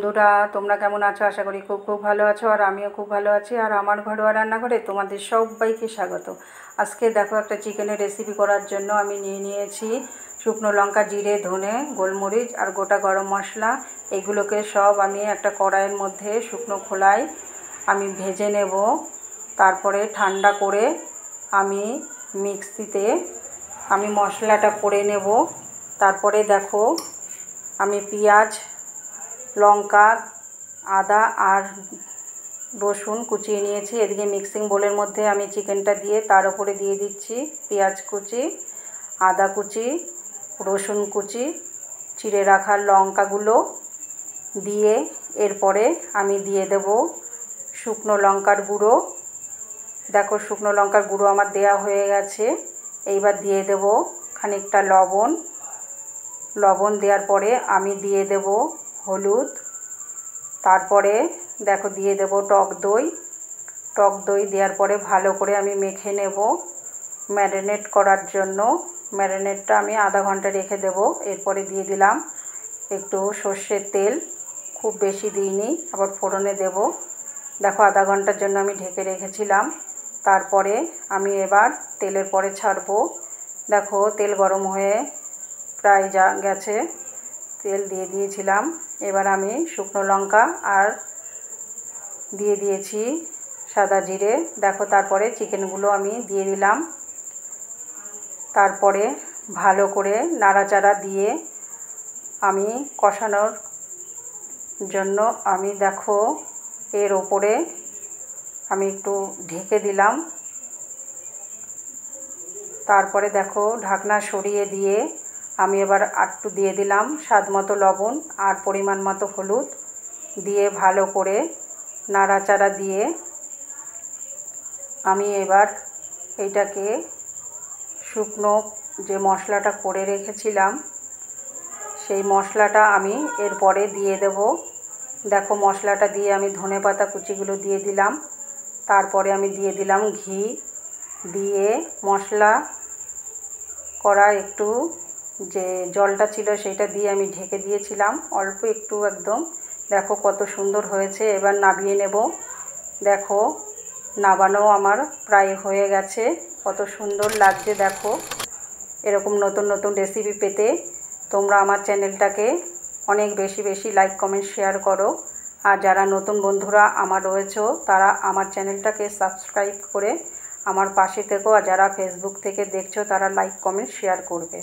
বন্ধুরা, তোমরা কেমন আছো? আশা করি খুব খুব ভালো আছো। আর আমিও খুব ভালো আছি। আর আমার ঘরোয়া রান্নাঘরে তোমাদের সবাইকে স্বাগত। আজকে দেখো, একটা চিকেনের রেসিপি করার জন্য আমি নিয়েছি শুকনো লঙ্কা, জিরে, ধনে, গোলমরিচ আর গোটা গরম মশলা। এগুলোকে সব আমি একটা কড়াইয়ের মধ্যে শুকনো খোলায় আমি ভেজে নেব। তারপরে ঠান্ডা করে আমি মিক্সিতে আমি মশলাটা করে নেব। তারপরে দেখো, আমি পেঁয়াজ, লঙ্কা, আদা আর রসুন কুচিয়ে নিয়েছি। এদিকে মিক্সিং বোলের মধ্যে আমি চিকেনটা দিয়ে তার উপরে দিয়ে দিচ্ছি পেঁয়াজ কুচি, আদা কুচি, রসুন কুচি, চিড়ে রাখা লঙ্কাগুলো দিয়ে এরপরে আমি দিয়ে দেব শুকনো লঙ্কার গুঁড়ো। দেখো, শুকনো লঙ্কার গুঁড়ো আমার দেয়া হয়ে গেছে। এইবার দিয়ে দেব খানিকটা লবণ দেওয়ার পরে আমি দিয়ে দেব হলুদ। তারপরে দেখো দিয়ে দেব টক দই দেওয়ার পরে ভালো করে আমি মেখে নেব। ম্যারিনেট করার জন্য ম্যারিনেটটা আমি আধা ঘন্টা রেখে দেব। এরপরে দিয়ে দিলাম একটু সর্ষের তেল, খুব বেশি দিইনি, আবার ফোড়নে দেব। দেখো, আধা ঘন্টার জন্য আমি ঢেকে রেখেছিলাম। তারপরে আমি এবার তেলের পরে ছাড়বো। দেখো, তেল গরম হয়ে প্রায় গেছে। তেল দিয়ে দিয়েছিলাম। এবার আমি শুকনো লঙ্কা আর দিয়ে দিয়েছি সাদা জিরে। দেখো, তারপরে চিকেনগুলো আমি দিয়ে দিলাম। তারপরে ভালো করে নাড়াচাড়া দিয়ে আমি কষানোর জন্য আমি দেখো এর ওপরে আমি একটু ঢেকে দিলাম। তারপরে দেখো, ঢাকনা সরিয়ে দিয়ে আমি এবার একটু দিয়ে দিলাম স্বাদ মতো লবণ আর পরিমাণ মতো হলুদ দিয়ে ভালো করে নাড়াচাড়া দিয়ে আমি এবার এইটাকে শুকনো যে মশলাটা করে রেখেছিলাম সেই মশলাটা আমি এরপরে দিয়ে দেব। দেখো, মশলাটা দিয়ে আমি ধনেপাতা কুচিগুলো দিয়ে দিলাম। তারপরে আমি দিয়ে দিলাম ঘি, দিয়ে মশলা করা একটু যে জলটা ছিল সেটা দিয়ে আমি ঢেকে দিয়েছিলাম অল্প একটু একদম। দেখো কত সুন্দর হয়েছে। এবার নামিয়ে নেব। দেখো, নামানো আমার প্রায় হয়ে গেছে। কত সুন্দর লাগছে। দেখো, এরকম নতুন নতুন রেসিপি পেতে তোমরা আমার চ্যানেলটাকে অনেক বেশি লাইক, কমেন্ট, শেয়ার করো। আর যারা নতুন বন্ধুরা আমার রয়েছে তারা আমার চ্যানেলটাকে সাবস্ক্রাইব করে আমার পাশে থেকো। আর যারা ফেসবুক থেকে দেখছো তারা লাইক, কমেন্ট, শেয়ার করবে।